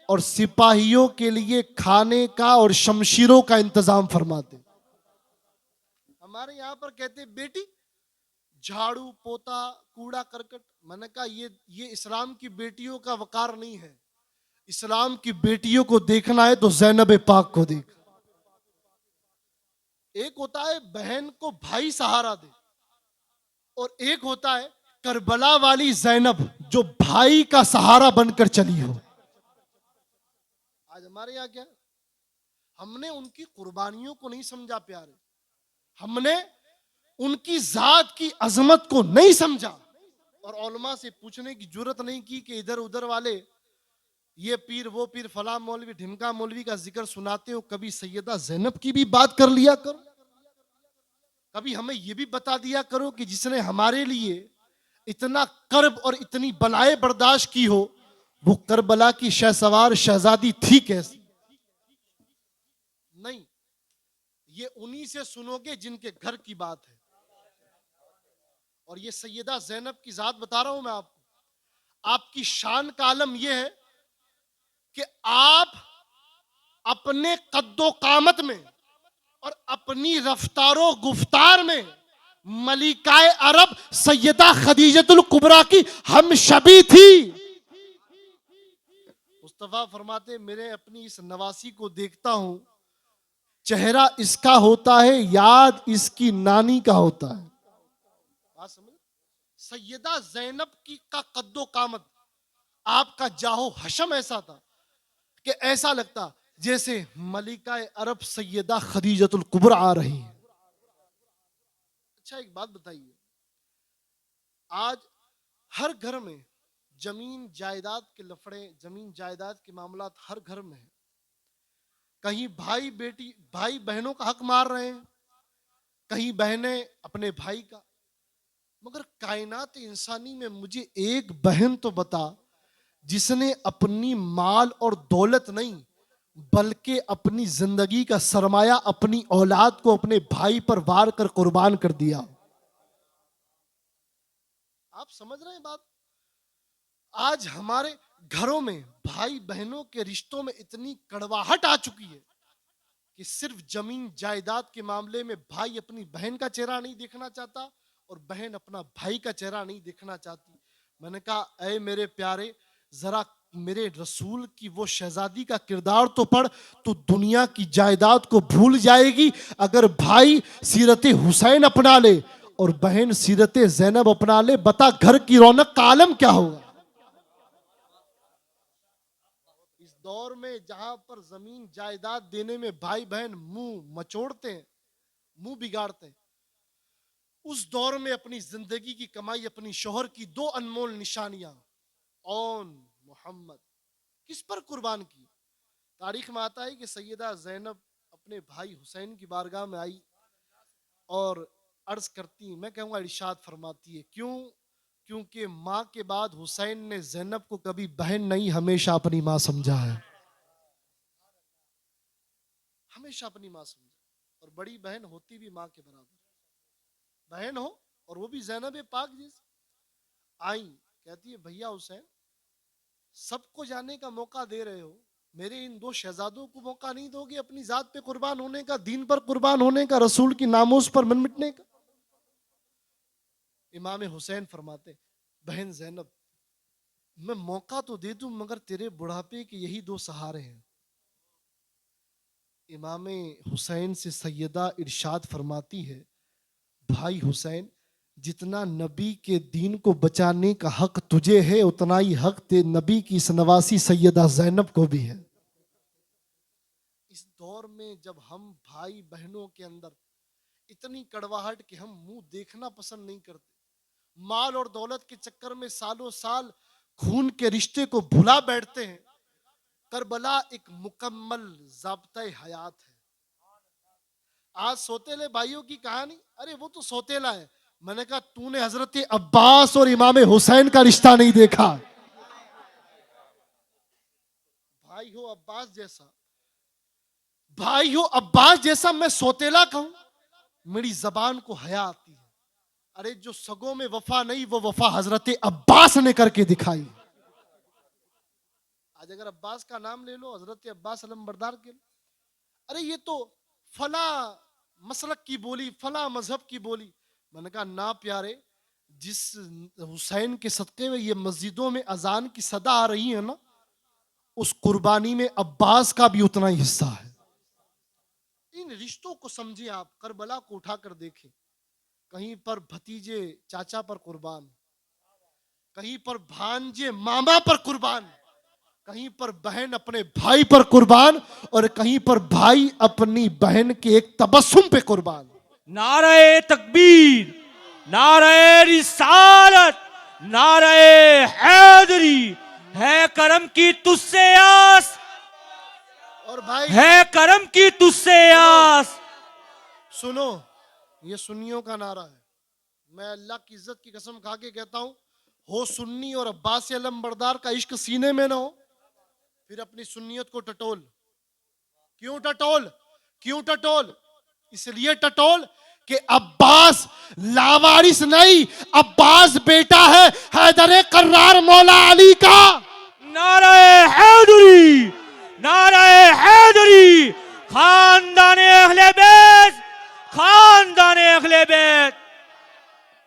और सिपाहियों के लिए खाने का और शमशीरों का इंतजाम फरमाते। हमारे यहां पर कहते बेटी झाड़ू पोता कूड़ा करकट। मैंने कहा ये इस्लाम की बेटियों का वकार नहीं है। इस्लाम की बेटियों को देखना है तो ज़ैनब पाक को देख। एक होता है बहन को भाई सहारा दे और एक होता है करबला वाली ज़ैनब जो भाई का सहारा बनकर चली हो। आज हमारे यहाँ क्या, हमने उनकी कुर्बानियों को नहीं समझा प्यारे, हमने उनकी जात की अजमत को नहीं समझा, और उलमा से पूछने की जरूरत नहीं की कि इधर उधर वाले ये पीर वो पीर फला मौलवी ढिमका मौलवी का जिक्र सुनाते हो, कभी सैयदा ज़ैनब की भी बात कर लिया करो, कभी हमें ये भी बता दिया करो कि जिसने हमारे लिए इतना कर्ब और इतनी बलाएं बर्दाश्त की हो, वो करबला की शहसवार शहजादी थी कैसी? नहीं, ये उन्हीं से सुनोगे जिनके घर की बात है। और ये सैयदा ज़ैनब की जात बता रहा हूं मैं आपको, आपकी शान का आलम यह है कि आप अपने कद्दो कामत में और अपनी रफ्तारो गुफ्तार में मलिकाए अरब सैयदा खदीजतुल कुबरा की हम शबी थी। मुस्तफा फरमाते, मेरे अपनी इस नवासी को देखता हूं, चेहरा इसका होता है, याद इसकी नानी का होता है। बात समझ? सैयदा ज़ैनब की का कद्दो कामत, आपका जाहो हशम ऐसा था कि ऐसा लगता जैसे मलिकाए अरब सैयदा खदीजतुल कुबरा आ रही है। अच्छा, एक बात बताइए, आज हर घर में जमीन जायदाद के लफड़े, जमीन जायदाद के मामलात हर घर में है। कहीं भाई बेटी भाई बहनों का हक मार रहे हैं, कहीं बहनें अपने भाई का। मगर कायनात इंसानी में मुझे एक बहन तो बता जिसने अपनी माल और दौलत नहीं बल्कि अपनी जिंदगी का सरमाया, अपनी औलाद को अपने भाई पर वार कर कुर्बान कर दिया। आप समझ रहे हैं बात? आज हमारे घरों में भाई बहनों के रिश्तों में इतनी कड़वाहट आ चुकी है कि सिर्फ जमीन जायदाद के मामले में भाई अपनी बहन का चेहरा नहीं देखना चाहता और बहन अपना भाई का चेहरा नहीं देखना चाहती। मैंने कहा, ऐ मेरे प्यारे, जरा मेरे रसूल की वो शहजादी का किरदार तो पढ़, तो दुनिया की जायदाद को भूल जाएगी। अगर भाई सीरत हुसैन अपना ले और बहन सीरत ज़ैनब अपना ले, बता घर की रौनक का आलम क्या होगा। इस दौर में जहां पर जमीन जायदाद देने में भाई बहन मुंह मचोड़ते हैं, मुंह बिगाड़ते हैं, उस दौर में अपनी जिंदगी की कमाई, अपनी शोहर की दो अनमोल निशानियां ऑन मोहम्मद किस पर कुर्बान की। तारीख में आता है कि सैयदा ज़ैनब अपने भाई हुसैन की बारगाह में आई और अर्ज करती, मैं कहूँगा इरशाद फरमाती है, क्यों? क्योंकि माँ के बाद हुसैन ने ज़ैनब को कभी बहन नहीं, हमेशा अपनी माँ समझा है, हमेशा अपनी माँ समझा। और बड़ी बहन होती भी माँ के बराबर बहन हो, और वो भी ज़ैनब पाक जैसी। आई, कहती है, भैया हुसैन, सबको जाने का मौका दे रहे हो, मेरे इन दो शहजादों को मौका नहीं दोगे अपनी जात पे कुर्बान होने का, दीन पर कुर्बान होने का, रसूल की नामोस पर मन मिटने का? इमाम हुसैन फरमाते, बहन ज़ैनब, मैं मौका तो दे दूं मगर तेरे बुढ़ापे के यही दो सहारे हैं। इमाम हुसैन से सैयदा इरशाद फरमाती है, भाई हुसैन, जितना नबी के दीन को बचाने का हक तुझे है, उतना ही हक ते नबी की इस नवासी सैयदा ज़ैनब को भी है। इस दौर में जब हम भाई बहनों के अंदर इतनी कड़वाहट कि हम मुंह देखना पसंद नहीं करते, माल और दौलत के चक्कर में सालों साल खून के रिश्ते को भुला बैठते हैं, करबला एक मुकम्मल ज़ाब्ता हयात है। आज सौतेले भाइयों की कहानी, अरे वो तो सौतेला है। मैंने कहा, तूने हजरत अब्बास और इमाम हुसैन का रिश्ता नहीं देखा। भाई हो अब्बास जैसा, भाई हो अब्बास जैसा मैं सौतेला कहूं, मेरी जबान को हया आती है। अरे जो सगों में वफा नहीं, वो वफा हजरत अब्बास ने करके दिखाई। आज अगर अब्बास का नाम ले लो, हजरत अब्बास अलमबरदार के, अरे ये तो फला मसलक की बोली, फला मजहब की बोली। मैंने कहा, ना प्यारे, जिस हुसैन के सदक़े में ये मस्जिदों में अजान की सदा आ रही है ना, उस कुर्बानी में अब्बास का भी उतना ही हिस्सा है। इन रिश्तों को समझे आप। करबला को उठाकर देखें, कहीं पर भतीजे चाचा पर कुर्बान, कहीं पर भांजे मामा पर कुर्बान, कहीं पर बहन अपने भाई पर कुर्बान, और कहीं पर भाई अपनी बहन के एक तबस्सुम पे कुर्बान। नारे तकबीर, नारे रिसालत, नारे हैदरी, है करम की तुझसे आस, और भाई है करम की तुझसे आस। सुनो, ये सुन्नियों का नारा है। मैं अल्लाह की इज्जत की कसम खा के कहता हूं, हो सुन्नी और अब्बास अलम बरदार का इश्क सीने में ना हो, फिर अपनी सुन्नियत को टटोल। क्यों टटोल? क्यों टटोल? इसलिए टटोल कि अब्बास लावारिस नहीं, अब्बास बेटा है हैदर कर्रार मौला अली का। नारे हैदरी, नारे हैदरी, खानदाने अहले बैत, खानदाने अहले बैत।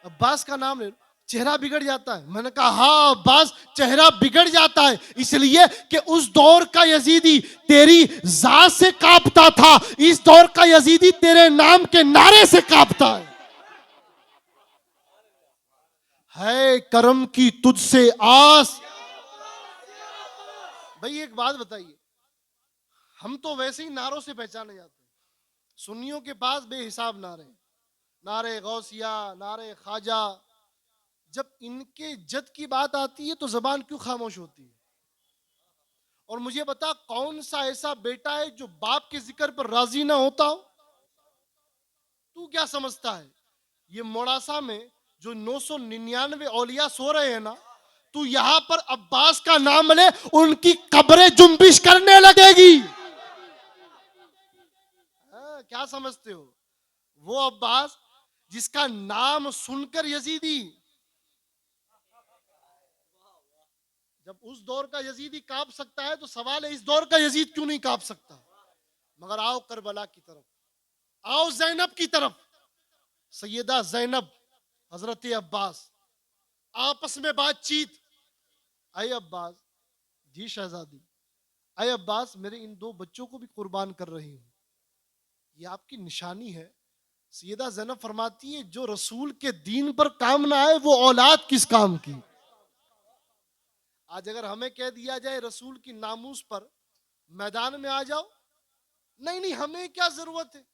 अब्बास का नाम ले लो, चेहरा बिगड़ जाता है। मैंने कहा हाँ अब्बास, चेहरा बिगड़ जाता है इसलिए कि उस दौर का यजीदी तेरी जात से कांपता था, इस दौर का यजीदी तेरे नाम के नारे से कांपता है करम की तुझसे आस। भाई एक बात बताइए, हम तो वैसे ही नारों से पहचाने जाते हैं। सुन्नियों के पास बेहिसाब नारे, नारे गौसिया, नारे ख्वाजा। जब इनके जद की बात आती है तो जबान क्यों खामोश होती है? और मुझे बता, कौन सा ऐसा बेटा है जो बाप के जिक्र पर राजी ना होता हो? तू क्या समझता है, ये मोड़ासा में जो 999 औलिया सो रहे हैं ना, तू यहां पर अब्बास का नाम ले, उनकी कब्रें जुम्बिश करने लगेगी। क्या समझते हो? वो अब्बास जिसका नाम सुनकर यजीदी, जब उस दौर का यजीदी कांप सकता है तो सवाल है इस दौर का यजीद क्यों नहीं कांप सकता? मगर आओ करबला की तरफ, आओ ज़ैनब की तरफ। सैयदा ज़ैनब, हजरत अब्बास, आपस में बातचीत। आए अब्बास, जी शहजादी, आए अब्बास, मेरे इन दो बच्चों को भी कुर्बान कर रही हूं, ये आपकी निशानी है। सैयदा ज़ैनब फरमाती है, जो रसूल के दीन पर काम ना आए वो औलाद किस काम की? आज अगर हमें कह दिया जाए रसूल की नामूस पर मैदान में आ जाओ, नहीं नहीं हमें क्या जरूरत है,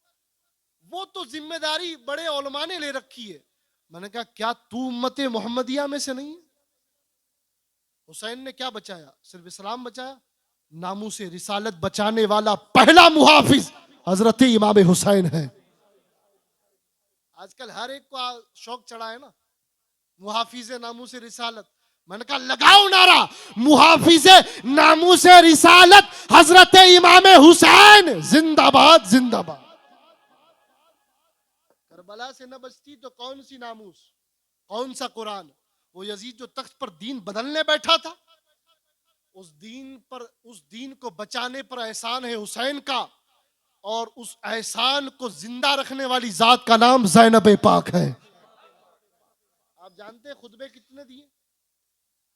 वो तो जिम्मेदारी बड़े उलमा ने ले रखी है। मैंने कहा क्या तू उम्मत मोहम्मदिया में से नहीं है? हुसैन ने क्या बचाया? सिर्फ इस्लाम बचाया? नामूस रिसालत बचाने वाला पहला मुहाफिज हजरत इमाम हुसैन है। आजकल हर एक को शौक चढ़ा है ना, मुहाफिज नामूस रिसालत। मैंने कहा लगाओ नारा, मुहाफिज नामूस रिसालत हजरत इमाम हुसैन जिंदाबाद जिंदाबाद। करबला से न बचती तो कौन सी नामूस, कौन सा कुरान? वो यजीद जो तख्त पर दीन बदलने बैठा था, उस दीन को बचाने पर एहसान है हुसैन का, और उस एहसान को जिंदा रखने वाली जात का नाम ज़ैनब पाक है। आप जानते हैं खुतबे कितने दिए?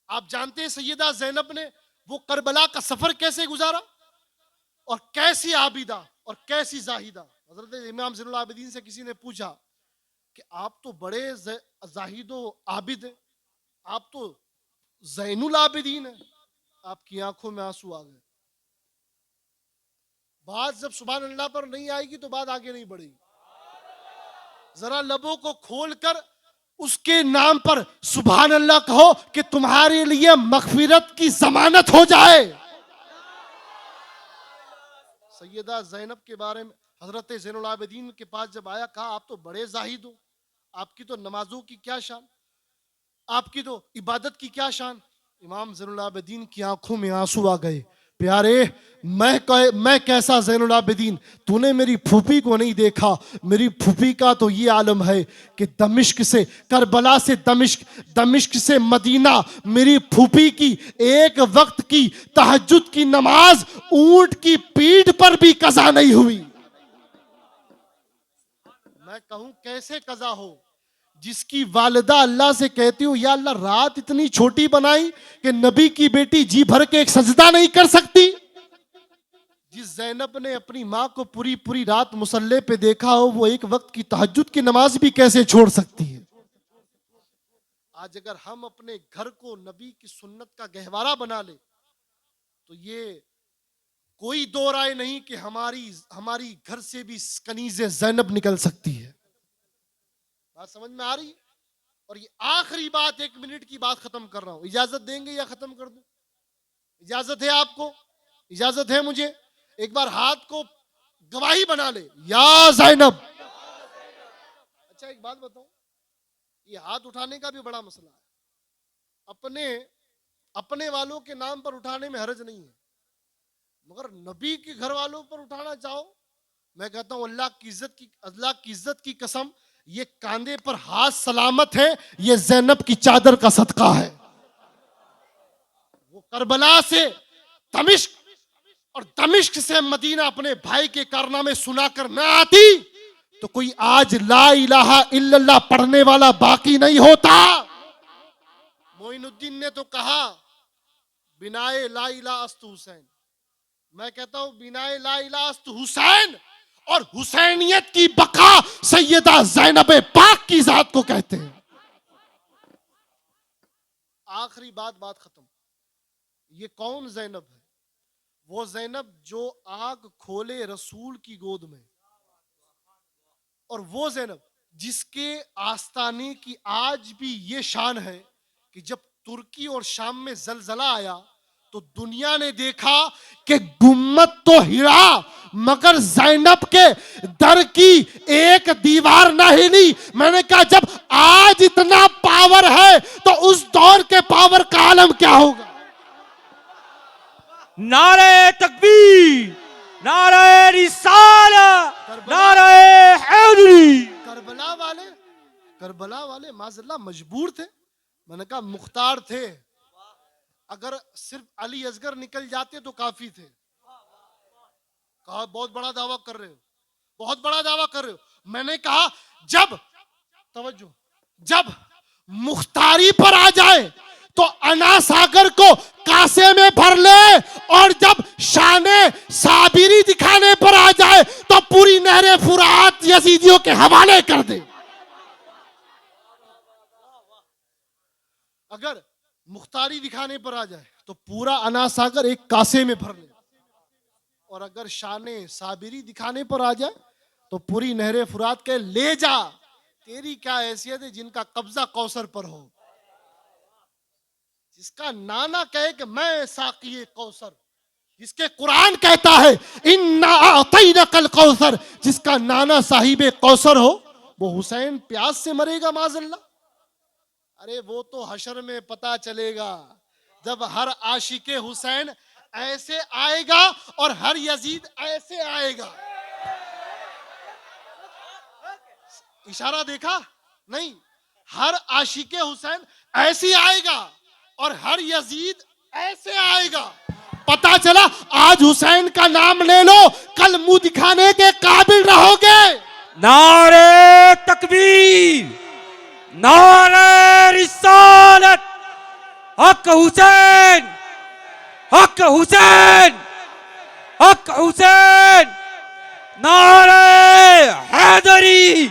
आप जानते हैं सैयदा ज़ैनब ने वो करबला का सफर कैसे गुजारा, और कैसी आबिदा और कैसी जाहिदा। हजरत इमाम ज़ैनुल आबिदीन से किसी ने पूछा कि आप तो बड़े जाहिदो आबिद हैं, आप तो ज़ैनुल आबिदीन हैं, आपकी आंखों में आंसू आ गए। बात जब सुभान अल्लाह पर नहीं आएगी तो बात आगे नहीं बढ़ेगी। जरा लबों को खोलकर उसके नाम पर सुभान अल्लाह कहो कि तुम्हारे लिए मगफिरत की जमानत हो जाए। सैयदा ज़ैनब के बारे में हजरत ज़ैनुल आबिदीन के पास जब आया, कहा आप तो बड़े जाहिद हो, आपकी तो नमाजों की क्या शान, आपकी तो इबादत की क्या शान। इमाम ज़ैनुल आबिदीन की आंखों में आंसू आ गए। प्यारे, मैं कैसा ज़ैनुल आबिदीन, तूने मेरी फूफी को नहीं देखा। मेरी फूफी का तो ये आलम है कि दमिश्क से करबला से दमिश्क से मदीना, मेरी फूफी की एक वक्त की तहज्जुद की नमाज ऊंट की पीठ पर भी कज़ा नहीं हुई। मैं कहूं कैसे कज़ा हो, जिसकी वालिदा अल्लाह से कहती हूँ या अल्लाह रात इतनी छोटी बनाई कि नबी की बेटी जी भर के एक सजदा नहीं कर सकती। जिस ज़ैनब ने अपनी माँ को पूरी पूरी रात मुसल्ले पे देखा हो, वो एक वक्त की तहज्जुद की नमाज भी कैसे छोड़ सकती है? आज अगर हम अपने घर को नबी की सुन्नत का गहवारा बना ले तो ये कोई दो राय नहीं कि हमारी घर से भी कनीज़े ज़ैनब निकल सकती है। बात समझ में आ रही है? और ये आखिरी बात, 1 मिनट की बात खत्म कर रहा हूं। इजाजत देंगे या खत्म कर दूं? इजाजत है आपको? इजाजत है मुझे? एक बार हाथ को गवाही बना ले, या ज़ैनब। अच्छा एक बात बताऊं, ये हाथ उठाने का भी बड़ा मसला है। अपने वालों के नाम पर उठाने में हर्ज नहीं है, मगर नबी के घर वालों पर उठाना चाहो, मैं कहता हूं अल्लाह की इज्जत की कसम, ये कांधे पर हाथ सलामत है, ये ज़ैनब की चादर का सदका है। वो करबला से दमिश्क और दमिश्क से मदीना अपने भाई के कारनामे सुनाकर ना आती तो कोई आज ला इलाहा इल्लल्लाह पढ़ने वाला बाकी नहीं होता। मोइनुद्दीन ने तो कहा बिनाए ला इलाहा अस्तु हुसैन, मैं कहता हूं बिनाए ला इलाहा अस्तु हुसैन, और हुसैनियत की बका सैयदा ज़ैनब पाक की जात को कहते हैं। आखिरी बात खत्म। ये कौन ज़ैनब है? वो ज़ैनब जो आग खोले रसूल की गोद में, और वो ज़ैनब जिसके आस्ताने की आज भी ये शान है कि जब तुर्की और शाम में जलजला आया तो दुनिया ने देखा कि गुम्मत तो हिला मगर ज़ैनब के दर की एक दीवार ना हिली। मैंने कहा जब आज इतना पावर है तो उस दौर के पावर का आलम क्या होगा? नारे तकबीर, नारे रिसालत, नारे हैदरी। करबला वाले माज़ल्लाह मजबूर थे। मैंने कहा मुख्तार थे, अगर सिर्फ अली असगर निकल जाते तो काफी थे। कहा बहुत बड़ा दावा कर रहे हो, बहुत बड़ा दावा कर रहे हो। मैंने कहा जब मुख्तारी पर आ जाए तो अना सागर को कासे में भर ले, और जब शाने साबिरी दिखाने पर आ जाए तो पूरी नहरे फुरात यजीदियों के हवाले कर दे। अगर मुख्तारी दिखाने पर आ जाए तो पूरा अना सागर एक कासे में भर ले, और अगर शाने साबिरी दिखाने पर आ जाए तो पूरी नहरे फुरात के ले जा। तेरी क्या हैसियत है जिनका कब्जा कौसर पर हो, जिसका नाना कहे कि मैं साक़ी कौसर, जिसके कुरान कहता है इन्ना अतैनकल कौसर, जिसका नाना साहिब कौसर हो, वो हुसैन प्यास से मरेगा माज़ल्लाह? अरे वो तो हशर में पता चलेगा जब हर आशिके हुसैन ऐसे आएगा और हर यजीद ऐसे आएगा। इशारा देखा नहीं? हर आशिके हुसैन ऐसे आएगा और हर यजीद ऐसे आएगा। पता चला आज हुसैन का नाम ले लो, कल मुंह दिखाने के काबिल रहोगे। नारे तकबीर, नारे रिसालत, हक हुसैन, हक हुसैन, हक हुसैन, नारे हैदरी।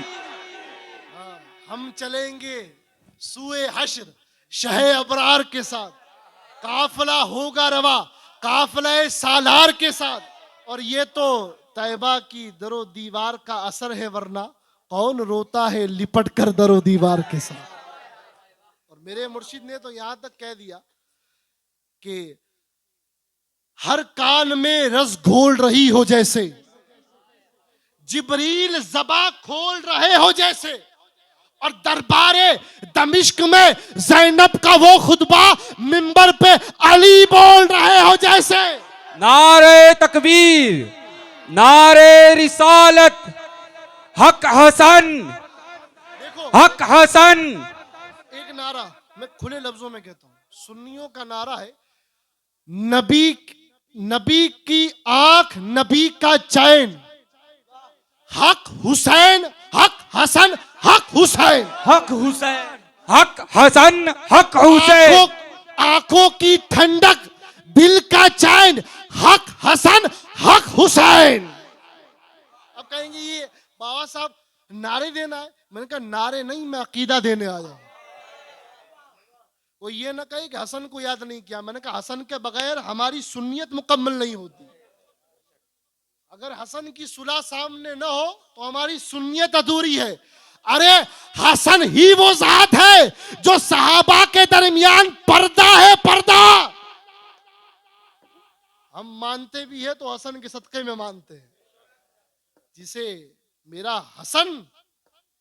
हम चलेंगे सूए हश्र शहे अबरार के साथ, काफिला होगा रवा काफिला सालार के साथ, और ये तो तैबा की दरो दीवार का असर है, वरना कौन रोता है लिपट कर दरो दीवार के साथ। और मेरे मुर्शिद ने तो यहां तक कह दिया कि हर कान में रस घोल रही हो जैसे, जिब्रील ज़बा खोल रहे हो जैसे, और दरबारे दमिश्क में ज़ैनब का वो खुतबा मिंबर पे अली बोल रहे हो जैसे। नारे तकबीर, नारे रिसालत, हक हसन, देखो हक हसन। एक नारा मैं खुले लफ्जों में कहता हूं, सुन्नियों का नारा है नबी की आंख नबी का चैन, हक हुसैन हक हसन हक हुसैन, हक हुसैन, हक हसन, हक हुसैन। आंखों की ठंडक दिल का चैन, हक हसन हक हुसैन। अब कहेंगे ये बाबा साहब नारे देना है, मैंने कहा नारे नहीं, मैं अकीदा देने आया हूं। कोई ये ना कहे कि हसन को याद नहीं किया। मैंने कहा हसन के बगैर हमारी सुन्नियत मुकम्मल नहीं होती। अगर हसन की सुलह सामने न हो तो हमारी सुन्नियत अधूरी है। अरे हसन ही वो जात है जो सहाबा के दरमियान पर्दा है, पर्दा। हम मानते भी है तो हसन के सदक़े में मानते हैं। जिसे मेरा हसन,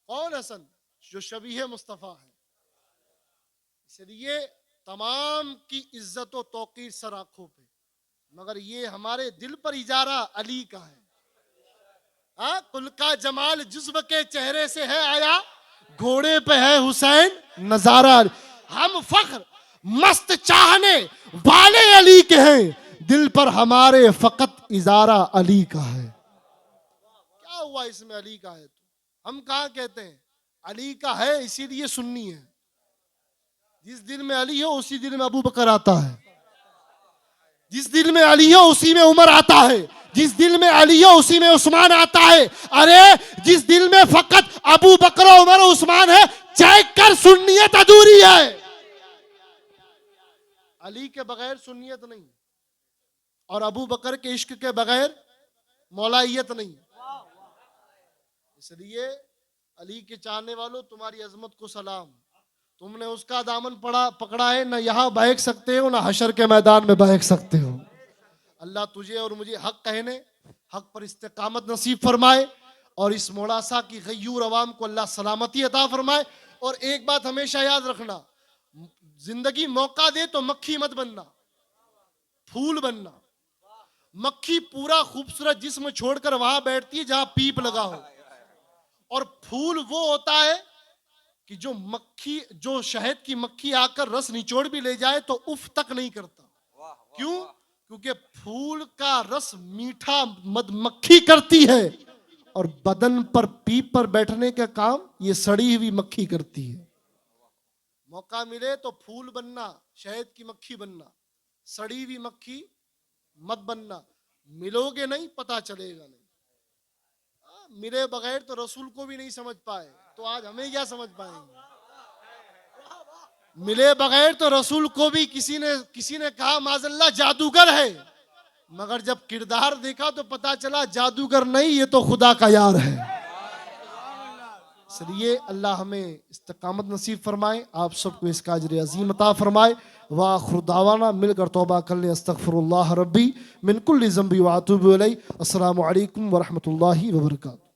कौन हसन? जो शबीह मुस्तफ़ा है। इसलिए तमाम की इज्जत और तौकीर सर आंखों पे, मगर ये हमारे दिल पर इजारा अली का है। कुल का जमाल जुज़्व के चेहरे से है आया, घोड़े पे है हुसैन नजारा। हम फख्र मस्त चाहने वाले अली के हैं, दिल पर हमारे फकत इजारा अली का है। क्या हुआ इसमें अली का है? तो हम कहाँ कहते हैं अली का है इसीलिए सुन्नी है। जिस दिल में अली हो उसी दिल में अबू बकर आता है। जिस दिल में अली हो उसी में उमर आता है। जिस दिल में अली हो उसी में उस्मान आता है। अरे जिस दिल में फकत अबू बकर, उमर, उस्मान है, चेक कर, सुन्नियत अधूरी है। अली के बगैर सुन्नियत नहीं, और अबू बकर के इश्क के बगैर मौलाइयत नहीं। इसलिए अली के चाहने वालों, तुम्हारी अजमत को सलाम। तुमने उसका दामन पकड़ा है, ना यहाँ बहक सकते हो ना हशर के मैदान में बहक सकते हो। अल्लाह तुझे और मुझे हक कहने, हक पर इस्तिकामत नसीब फरमाए, और इस मोड़ासा की गयूर अवाम को अल्लाह सलामती अता फरमाए। और एक बात हमेशा याद रखना, जिंदगी मौका दे तो मक्खी मत बनना, फूल बनना। मक्खी पूरा खूबसूरत जिस्म छोड़कर वहां बैठती है जहां पीप लगा हो, और फूल वो होता है कि जो शहद की मक्खी आकर रस निचोड़ भी ले जाए तो उफ तक नहीं करता। क्यों? क्योंकि फूल का रस मीठा मधुमक्खी करती है, और बदन पर पीप पर बैठने का काम ये सड़ी हुई मक्खी करती है। मौका मिले तो फूल बनना, शहद की मक्खी बनना, सड़ी हुई मक्खी मत बनना। मिलोगे नहीं, पता चलेगा नहीं। मिले बगैर तो रसूल को भी नहीं समझ पाए, तो आज हमें क्या समझ पाएंगे? मिले बगैर तो रसूल को भी किसी ने कहा माज़ल्लाह जादूगर है, मगर जब किरदार देखा तो पता चला जादूगर नहीं, ये तो खुदा का यार है। इसलिए अल्लाह हमें इस्तिकामत नसीब फरमाए, आप सबको इसका अजर अजीम अता फरमाए। वाखिर दावाना, मिलकर तौबा कर लें। अस्तगफिरुल्लाह रब्बी मिन कुल्लि ज़ंबि व अतूबु इलैहि। अस्सलामु अलैकुम व रहमतुल्लाहि व बरकातुहू।